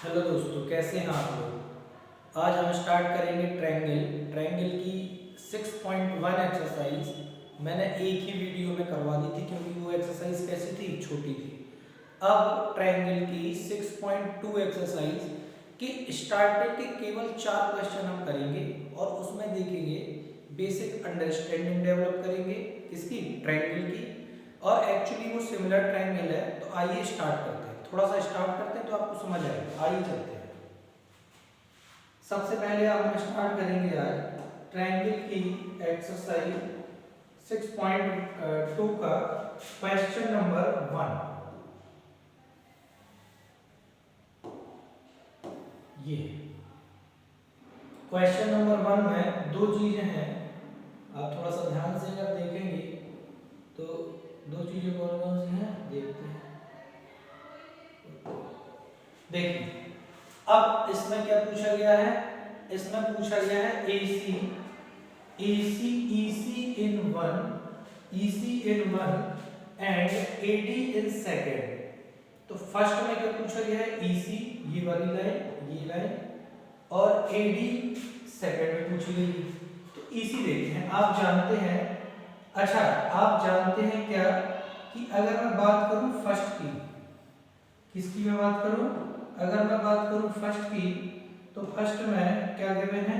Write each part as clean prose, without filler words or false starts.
Hello दोस्तों, कैसे हैं आप लोग। आज हम स्टार्ट करेंगे ट्रायंगल की 6.1 एक्सरसाइज। मैंने एक ही वीडियो में करवा दी थी क्योंकि वो एक्सरसाइज कैसी थी, छोटी थी। अब ट्रायंगल की 6.2 एक्सरसाइज के स्टार्टिंग के केवल 4 क्वेश्चन हम करेंगे और उसमें देखेंगे बेसिक अंडरस्टैंडिंग डेवलप करेंगे किसकी, ट्रायंगल की। और एक्चुअली वो सिमिलर ट्रायंगल है, तो आइए स्टार्ट करते हैं। थोड़ा सा स्टार्ट करते हैं तो आपको समझ आएगा। आइए चलते हैं। सबसे पहले हम स्टार्ट करेंगे आज ट्रायंगल की एक्सरसाइज 6.2 का क्वेश्चन नंबर 1। ये क्वेश्चन नंबर 1 में दो चीजें हैं। आप थोड़ा सा ध्यान से अगर देखेंगे तो दो चीजें कौन कौन सी हैं देखते हैं। देखिए, अब इसमें क्या पूछा गया है, इसमें पूछा गया है AC in 1 and AD in second. तो फर्स्ट में क्या पूछा गया है, EC ये वाली लाइन, ये लाइन, और AD सेकेंड में पूछी गई। तो EC देखते हैं। आप जानते हैं, अच्छा आप जानते हैं क्या कि अगर मैं बात करूं फर्स्ट की, किसकी मैं बात करूं, अगर मैं बात करूं फर्स्ट की, तो फर्स्ट में क्या गिवन है,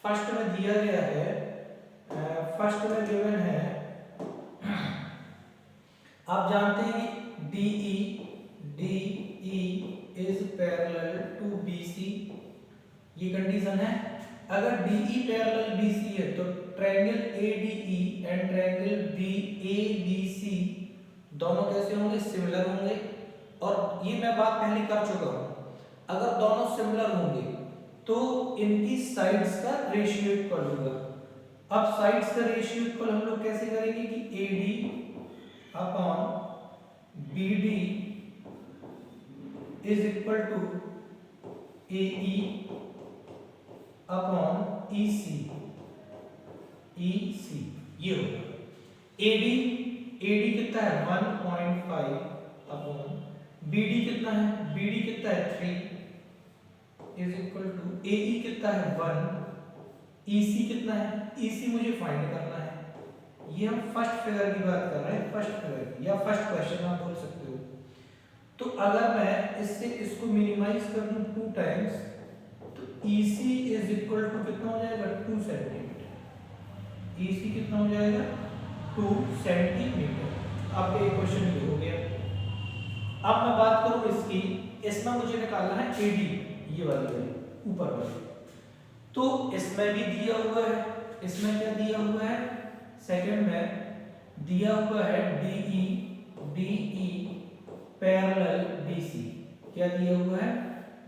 फर्स्ट में दिया गया है, फर्स्ट में गिवन है, आप जानते हैं कि DE is parallel to BC, ये कंडीशन है। अगर DE पैरेलल BC है तो triangle ADE and triangle BABC दोनों कैसे होंगे, सिमिलर होंगे। और ये मैं बात पहले कर चुका हूं, अगर दोनों सिमिलर होंगे तो इनकी साइड्स का रेशियो इक्वल होगा। अब साइड्स का रेशियो इक्वल हम लोग कैसे करेंगे कि AD upon BD is equal to AE upon EC ये होगा। AD कितना है 1.5 अपॉन BD कितना है, BD कितना है 3 इज इक्वल टू AE कितना है 1, EC कितना है, EC मुझे फाइंड करना है। ये हम फर्स्ट फिगर की बात कर रहे हैं, फर्स्ट फिगर की या फर्स्ट क्वेश्चन आप बोल सकते हो। तो अगर मैं इससे इसको मिनिमाइज कर दूं 2 टाइम्स, तो EC इज इक्वल टू कितना हो जाएगा 2 सेंटीमीटर। EC कितना हो जाएगा 2 सेंटीमीटर। अब एक क्वेश्चन ये हो गया। अब मैं बात करूं इसकी, इसमें मुझे निकालना है AD, ये वाली ऊपर वाली। तो इसमें भी दिया हुआ है, इसमें क्या दिया हुआ है, सेकंड में दिया हुआ है DE पैरेलल BC। क्या दिया हुआ है,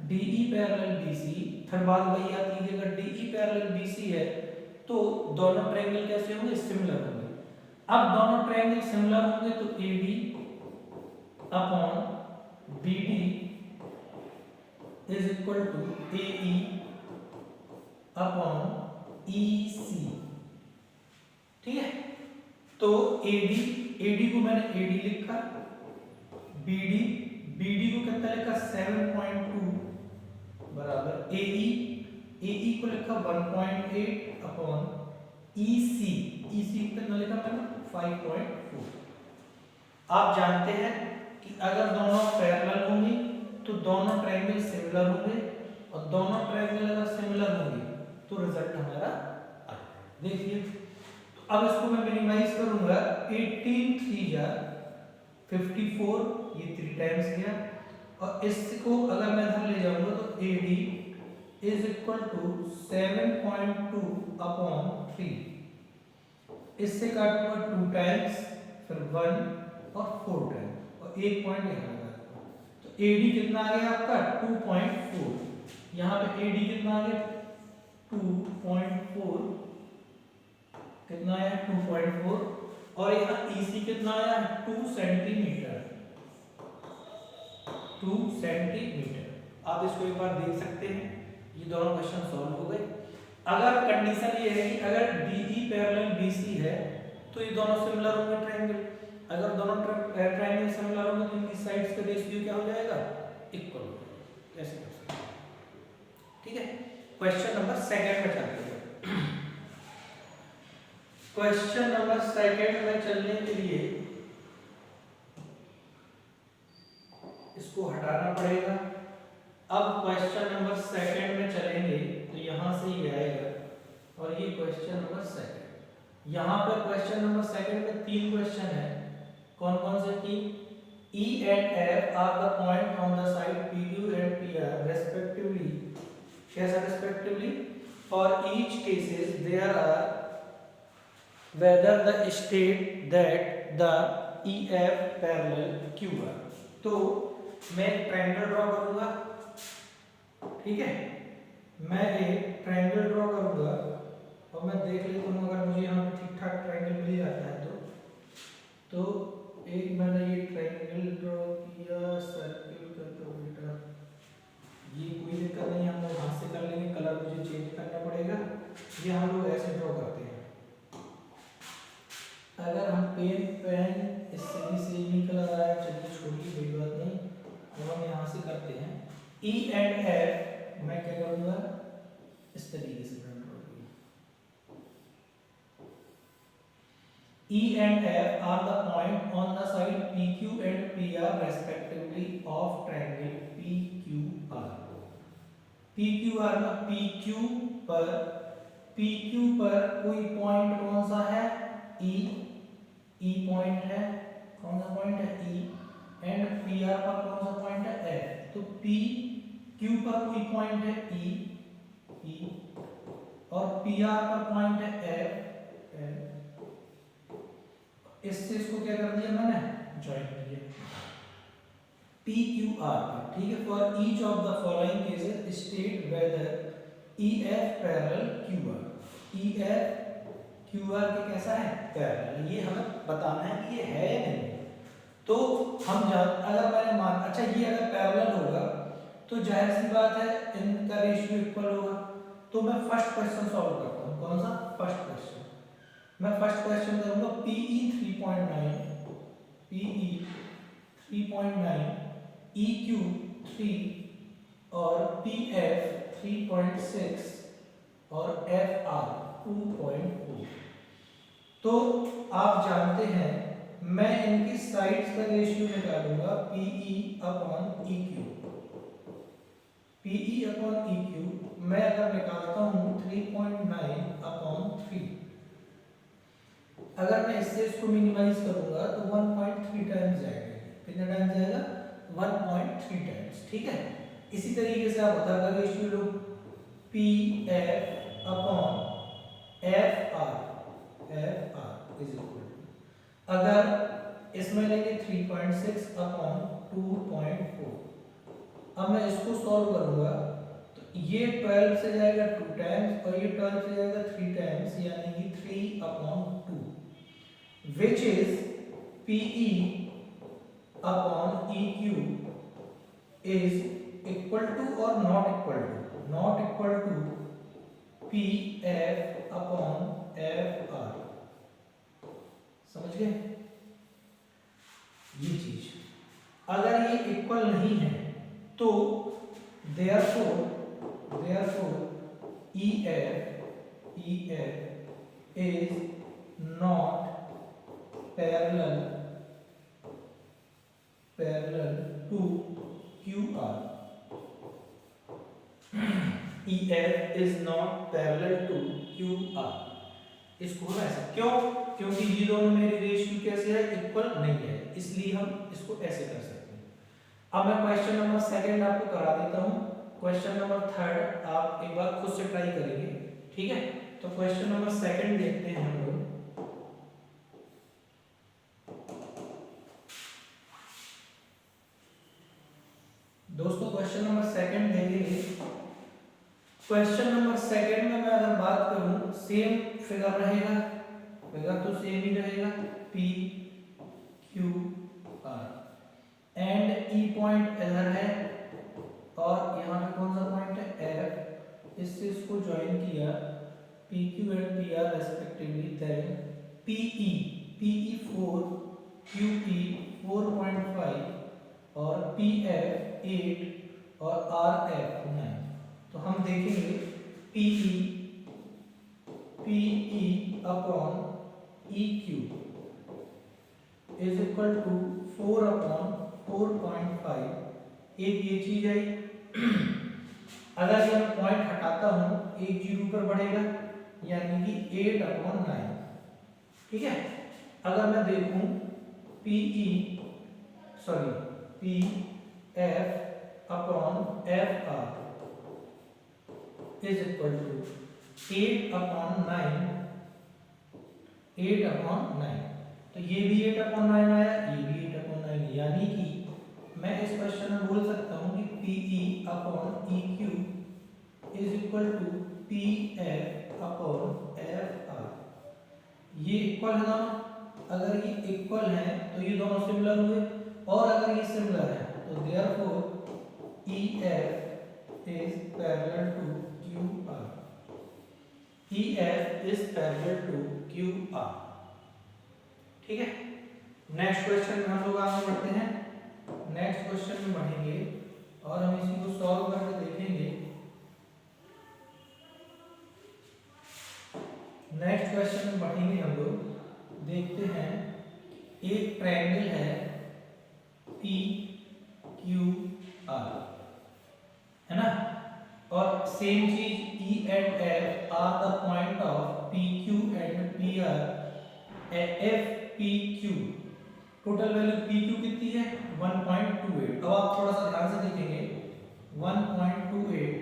DE पैरेलल BC। फिर बात वही आती है कि अगर DE पैरेलल BC है तो दोनों ट्रायंगल कैसे होंगे, सिमिलर होंगे। अब दोनों ट्रायंगल सिमिलर होंगे तो AD upon BD is equal to AE upon EC। ठीक है, तो AD को मैंने AD लिखा, BD को कितना लिखा 7.2 बराबर AE को लिखा 1.8 अपॉन EC को कितना लिखा मैंने 5.4। आप जानते हैं कि अगर दोनों पैरेलल होंगे तो दोनों ट्रायंगल सिमिलर होंगे, और दोनों ट्रायंगल अगर सिमिलर होंगे तो रिजल्ट हमारा आ जाएगा। देखिए, तो अब इसको मैं मिनिमाइज करूंगा, 18 3 जा 54, ये 3 टाइम्स गया, और इसको अगर मैं इधर ले जाऊंगा तो AD is equal to 7.2 upon 3। इससे काटूंगा 2 टाइम्स, फिर 1 और 4 टाइम्स, और एक पॉइंट यहाँ लगा। तो AD कितना आ गया आपका 2.4, यहाँ पे AD कितना आ गया 2.4, कितना आया 2.4, और यहाँ EC कितना आया 2 सेंटीमीटर। आप इसको एक बार देख सकते हैं, ये दोनों क्वेश्चन सॉल्व हो गए। अगर कंडीशन ये है कि अगर DE पैरेलल BC है तो ये दोनों सिमिलर होंगे ट्रायंगल। अगर दोनों ट्रायंगल सिमिलर होंगे तो इनकी साइड्स का रेशियो क्या हो जाएगा इक्वल हो जाएगा, ऐसे कर सकते हैं। ठीक है, क्वेश्चन नंबर सेकंड में चलते हैं। क्वेश्चन नंबर सेकंड में चलने के लिए इसको हटाना पड़ेगा। अब क्वेश्चन नंबर सेकंड में चलेंगे तो यहां से ये आएगा और ये क्वेश्चन नंबर सेकंड। यहां पर क्वेश्चन नंबर सेकंड में 3 क्वेश्चन है। कौन कौन से 3? E and F are the point on the side PQ and PR respectively. कैसा respectively? For each cases there are whether the state that the EF parallel QR. तो मैं एक triangle draw करूंगा, ठीक है, मैं एक ट्रायंगल ड्रॉ करूंगा और मैं देख लेता हूँ अगर मुझे यहाँ पे ठीक ठाक ट्रायंगल मिल जाता है तो एक मैंने ये ट्रायंगल ड्रॉ किया सर्किल का, तो बेटा ये कोई दिक्कत नहीं, हम लोग हाथ से कर लेंगे, कलर मुझे चेंज करना पड़ेगा। ये हम लोग ऐसे ड्रॉ करते हैं। अगर हम पेन इससे भी सेम ही कलर आया, चलिए छोटी कोई बात नहीं, तो हम यहाँ से करते हैं। E and F मैं क्या करूँगा, इस तरीके से ड्रॉ करूँगा। E and F are the point on the side PQ and PR respectively of triangle PQR. PQR में PQ पर कोई पॉइंट कौन सा है? E पॉइंट है, कौन सा पॉइंट है? E। एंड PR पर कौन सा पॉइंट है? F। तो PQ पर कोई पॉइंट है E और PR पर पॉइंट है F। इससे इसको क्या कर दिया मैंने? ज्वाइन किया PQR पर, ठीक है। For each of the following cases state whether EF parallel QR। EF QR के कैसा है? पैरेलल। ये हमें बताना है कि ये है या नहीं। तो हम अगर मैंने मान, अच्छा ये अगर पैरेलल होगा तो जाहिर सी बात है इनका रेशियो इक्वल होगा। तो मैं फर्स्ट क्वेश्चन सॉल्व करता हूँ। कौन सा? First question. मैं फर्स्ट क्वेश्चन करूंगा PE 3.9, EQ 3 और PF 3.6 और FR 2.4। तो आप जानते हैं मैं इनकी साइड्स का रेशियो निकालूंगा PE upon EQ। PE upon EQ मैं अगर निकालता हूं 3.9 अपॉन 3, अगर मैं इससे इसको मिनिमाइज करूंगा तो 1.3 टाइम्स जाएगा। कितना टाइम्स जाएगा? 1.3 टाइम्स, ठीक है। इसी तरीके से आप बता कर रेशियो लो PF upon FR is equal to, अगर इसमें लेंगे 3.6 अपॉन 2.4। अब मैं इसको सॉल्व करूंगा तो ये 12 से जाएगा 2 टाइम्स और ये 12 से जाएगा 3 टाइम्स, यानी कि 3 upon 2, which is PE upon EQ is equal to और not equal to? Not equal to PF upon FR। समझ गए ये चीज? अगर ये इक्वल नहीं है तो therefore EF is not parallel to QR। EF is not parallel to QR। इसको होगा ऐसा, क्यों? क्योंकि ये दोनों मेरी रेशियो कैसे है? इक्वल नहीं है, इसलिए हम इसको ऐसे कर सकते हैं। अब मैं क्वेश्चन नंबर सेकंड आपको करा देता हूं। क्वेश्चन नंबर थर्ड आप एक बार खुद से ट्राई करेंगे, ठीक है। तो क्वेश्चन नंबर सेकंड देखते हैं हम लोग। दोस्तों क्वेश्चन नंबर सेकंड देखेंगे। क्वेश्चन नंबर सेकंड में मैं अगर बात करूं, सेम फिगर रहेगा, फिगर तो सेम ही रहेगा, P Q R and E point इधर है और यहाँ पे कौन सा पॉइंट है? F। इससे इसको ज्वाइन किया PQ and PR respectively, then PE 4, QE 4.5 और पी एफ 8 और आर एफ 9। तो हम देखेंगे PE upon E Q is equal to 4 अपॉन 4.5। एक ये चीज है। अगर ये मैं पॉइंट हटाता हूं एक जीरो पर बढ़ेगा, यानी कि 8 अपॉन 9। ठीक है। अगर मैं देखूं P F upon F R is equal to 8 अपॉन 9। तो ये भी 8 अपॉन 9 आया, ये भी 8 अपॉन 9, यानी कि मैं इस क्वेश्चन में बोल सकता हूं कि PE upon E Q is equal to P F upon F R. ये इक्वल है ना। अगर ये इक्वल है तो ये दोनों सिमिलर हुए, और अगर ये सिमिलर है तो therefore E F is parallel to Q R. E F is parallel to Q R. ठीक है। नेक्स्ट क्वेश्चन में हम लोग आगे बढ़ते हैं। नेक्स्ट क्वेश्चन में बढ़ेंगे और हम इसी को सॉल्व करके देखेंगे। नेक्स्ट क्वेश्चन में बढ़ेंगे हम लोग, देखते हैं। एक ट्रायंगल है पी क्यू आर, है ना, और सेम चीज E and F R the point of P Q and P R F P Q. Total value P Q कितनी है 1.28। अब आप थोड़ा सा ध्यान से देखेंगे 1.28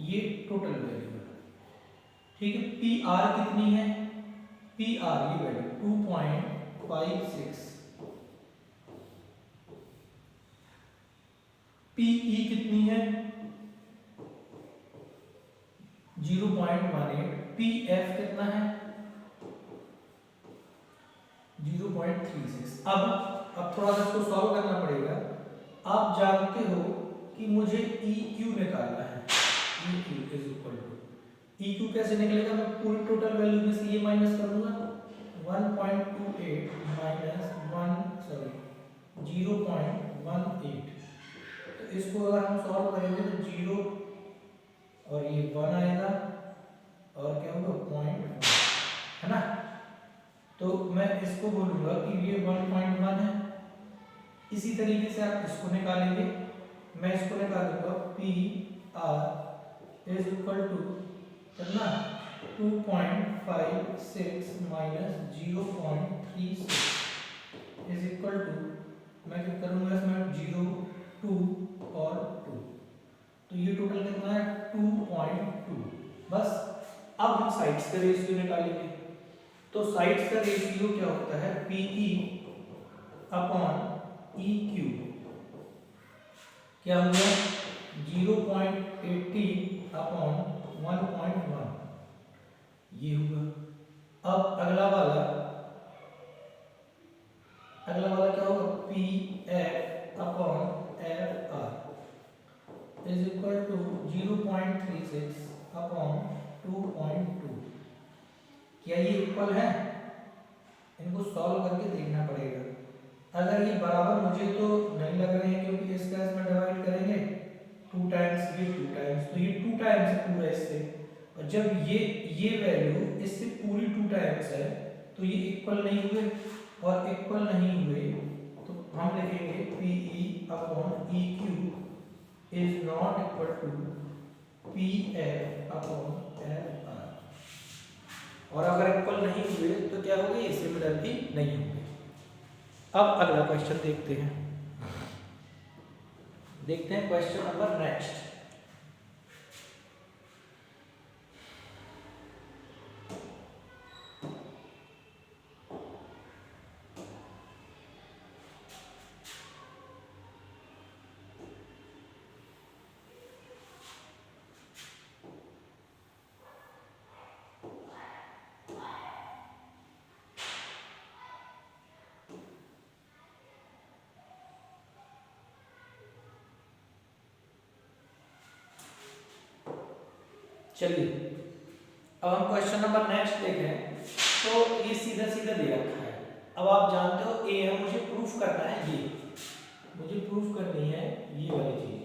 ये टोटल वैल्यू है। ठीक है। पी आर कितनी है, पी आर ये वैल्यू 2.56। पीई कितनी है 0.18। पी एफ कितना है 0.36। अब थोड़ा सा इसको सॉल्व करना पड़ेगा। आप जानते हो कि मुझे ई क्यू निकालना है। E Q is equal to, E Q कैसे निकलेगा, मैं पूरी टोटल वैल्यू में से ये माइनस करूंगा 1.28 माइनस 0.18। तो इसको अगर हम सॉल्व करेंगे तो 0 और ये 1 आएगा और क्या होगा 0.1, है ना। तो मैं इसको बोलूंगा कि ये 1.1 है। इसी तरीके से आप इसको निकालेंगे। मैं इसको निकालूंगा P R is equal to कितना 2.56 माइनस 0.36 इज इक्वल टू, मैं क्या करूंगा इसमें 0 2 और 2, तो ये टोटल कितना है 2.2। बस अब हम साइड्स का रेशियो निकालेंगे। तो साइड्स का रेशियो क्या होता है पीई अपॉन ई क्यू, क्या होगा 0.80 अपॉन 1.1 ये होगा। अब अगला वाला क्या होगा P F upon F R is equal to 0.36 अपॉन 2.2। क्या ये इक्वल है, इनको सॉल्व करके देखना पड़ेगा। अगर ये बराबर मुझे तो नहीं लग रहे हैं, क्योंकि इसका इसमें डिवाइड करेंगे 2 टाइम्स ये 2 टाइम्स, तो ये 2 टाइम्स पूरा इससे, और जब ये वैल्यू इससे पूरी 2 टाइम्स है तो ये इक्वल नहीं हुए, और इक्वल नहीं हुए तो हम लिखेंगे P E upon E Q is not equal to P F upon F R. और अगर इक्वल नहीं हुए तो क्या होगा, ये सिमिलर भी नहीं होंगे। अब अगला क्वेश्चन देखते हैं क्वेश्चन नंबर नेक्स्ट। चलिए अब हम क्वेश्चन नंबर नेक्स्ट देख रहे हैं। तो ये सीधा सीधा दे रखा है। अब आप जानते हो ए है, मुझे प्रूफ करना है ये मुझे प्रूफ करनी है ये वाली चीज,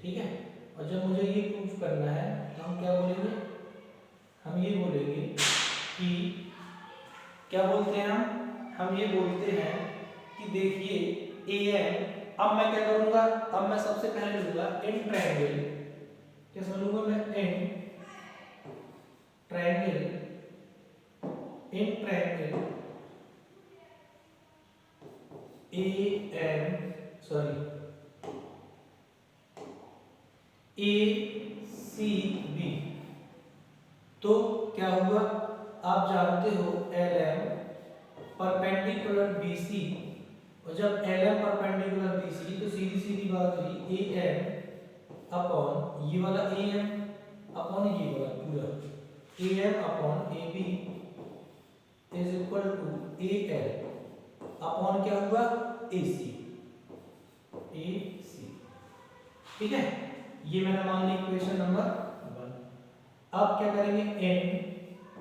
ठीक है। और जब मुझे ये प्रूफ करना है तो हम क्या बोलेंगे, हम ये बोलेंगे कि क्या बोलते हैं हम ये बोलते हैं कि देखिए AM, अब मैं क्या करूंगा, अब मैं सबसे पहले लूंगा इन ट्रायंगल, कैसे लूंगा मैं, इन ट्रायंगल ACB। तो क्या हुआ, आप जानते हो LM परपेंडिकुलर BC, और जब LM परपेंडिकुलर BC तो सीधी सीधी बात हुई AM अपॉन ये वाला AM अपॉन ये वाला पूरा AM upon AB is equal to AL upon क्या हुआ AC, ठीक है। ये मैंने मान ली इक्वेशन नंबर 1। अब क्या करेंगे, इन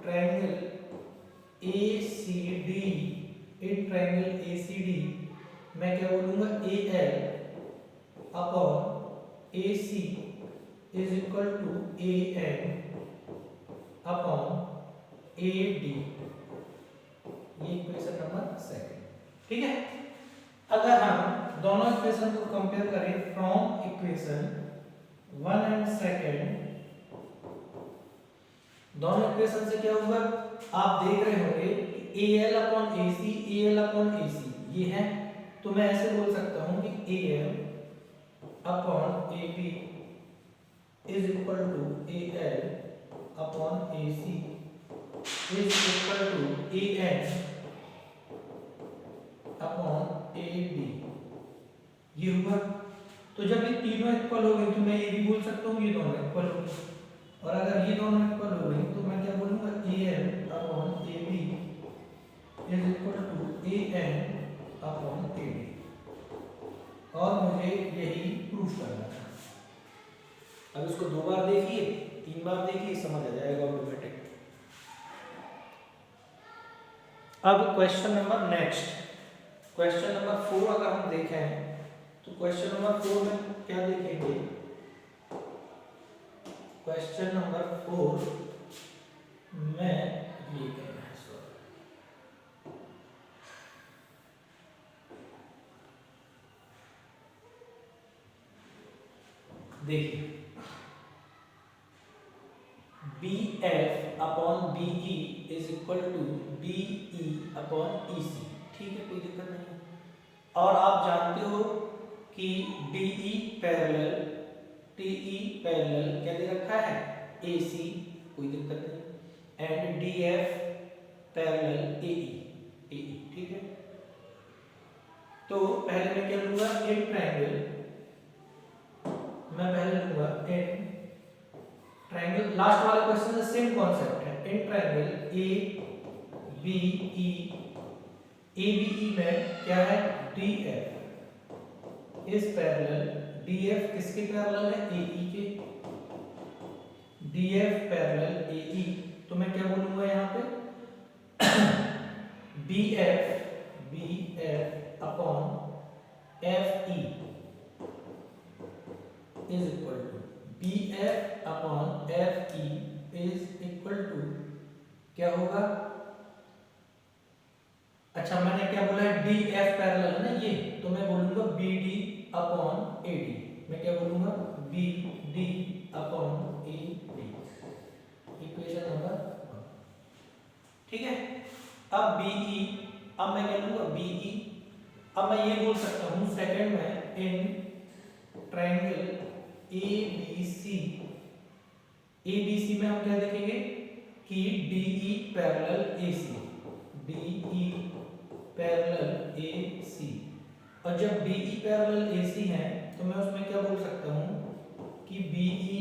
ट्रायंगल ACD, मैं क्या बोलूंगा AL upon AC is equal to AM upon AD, ये इक्वेशन नंबर 2, ठीक है। अगर हम दोनों इक्वेशन को कंपेयर करें फ्रॉम इक्वेशन 1 एंड 2, दोनों इक्वेशन से क्या होगा, आप देख रहे होंगे AL upon AC, AL upon AC ये है, तो मैं ऐसे बोल सकता हूं कि AM upon AB is equal to AL upon AC is equal to AN upon AB, ये हुआ। तो जब ये तीनों इक्वल हो गए तो मैं ये भी बोल सकता हूँ ये दोनों इक्वल हो गए, और अगर ये दोनों इक्वल हो गए तो मैं क्या बोलूँगा AL upon AB is equal to AN upon AB, और मुझे यही प्रूफ करना था। अब इसको 2 बार देखिए, 3 बार देखिए, समझ आ जाएगा ऑटोमेटिक। अब question number next, question number 4 अगर हम देखें तो क्वेश्चन नंबर 4 में क्या देखेंगे, क्वेश्चन नंबर 4 में ये करना है, देखिए BF upon BE is equal to BE upon EC, ठीक है, कोई दिक्कत नहीं है। और आप जानते हो कि DE पैरेलल TE पैरेलल क्या दे रखा है AC, कोई दिक्कत नहीं, एंड DF पैरेलल AE, ठीक है। तो पहले मैं क्या लूंगा, इन ट्रायंगल, मैं पहले लूंगा इन ट्रायंगल, लास्ट वाले क्वेश्चन में सेम कॉन्सेप्ट है, इन ट्रायंगल ABE में क्या है DF इस पैरेलल, DF किसके पैरेलल है AE के, DF पैरेलल AE, तो मैं क्या बोलूंगा यहाँ पे BF upon FE is equal to BF upon FE is equal to क्या होगा, अच्छा मैंने क्या बोला है DF पैरेलल है ना ये, तो मैं बोलूंगा BD अपॉन AD, मैं क्या बोलूंगा BD upon AD, equation number 1, ठीक है। अब BE, अब मैं क्या लूंगा BE, अब मैं ये बोल सकता हूँ सेकंड में इन ट्रायंगल ABC में हम क्या देखेंगे कि DE parallel AC, DE parallel AC, और जब DE पैरेलल AC है तो मैं उसमें क्या बोल सकता हूँ कि BE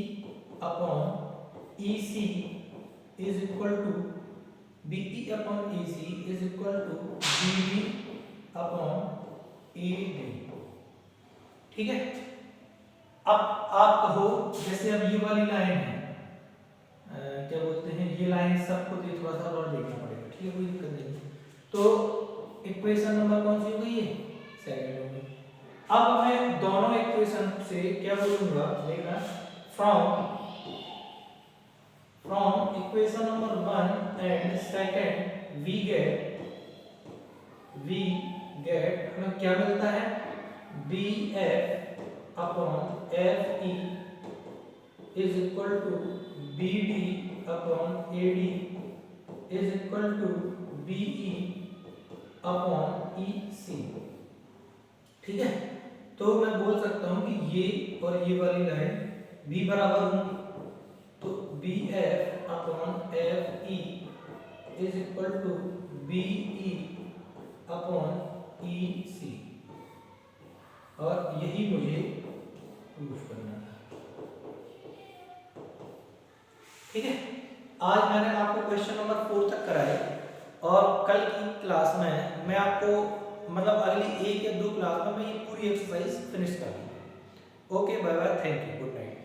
upon EC is equal to BE upon AC is equal to BD upon AD, ठीक है। अब आप कहो जैसे अब ये वाली लाइन है, क्या बोलते हैं, ये लाइन सबको तो थोड़ा सा और देखना पड़ेगा, ठीक है, कोई दिक्कत नहीं। तो इक्वेशन नंबर कौन सी हो गई है सेकंड हो गई। अब मैं दोनों इक्वेशन से क्या बोलूंगा, देखना, from equation number 1 and second we get हमें क्या मिलता है, B F upon F E is equal to B D upon A D is equal to B E upon E C. ठीक है, तो मैं बोल सकता हूं कि ये और ये वाली लाइन b बराबर होंगी, तो B F upon F E is equal to B E upon E C, और यही मुझे प्रूफ करना था। ठीक है, आज मैंने आपको क्वेश्चन नंबर 4 तक कराए, और कल की क्लास में मैं आपको मतलब अगली 1 या 2 क्लास में मैं ये पूरी एक्सरसाइज फिनिश कर दूंगा। Okay, bye bye, thank you, good night.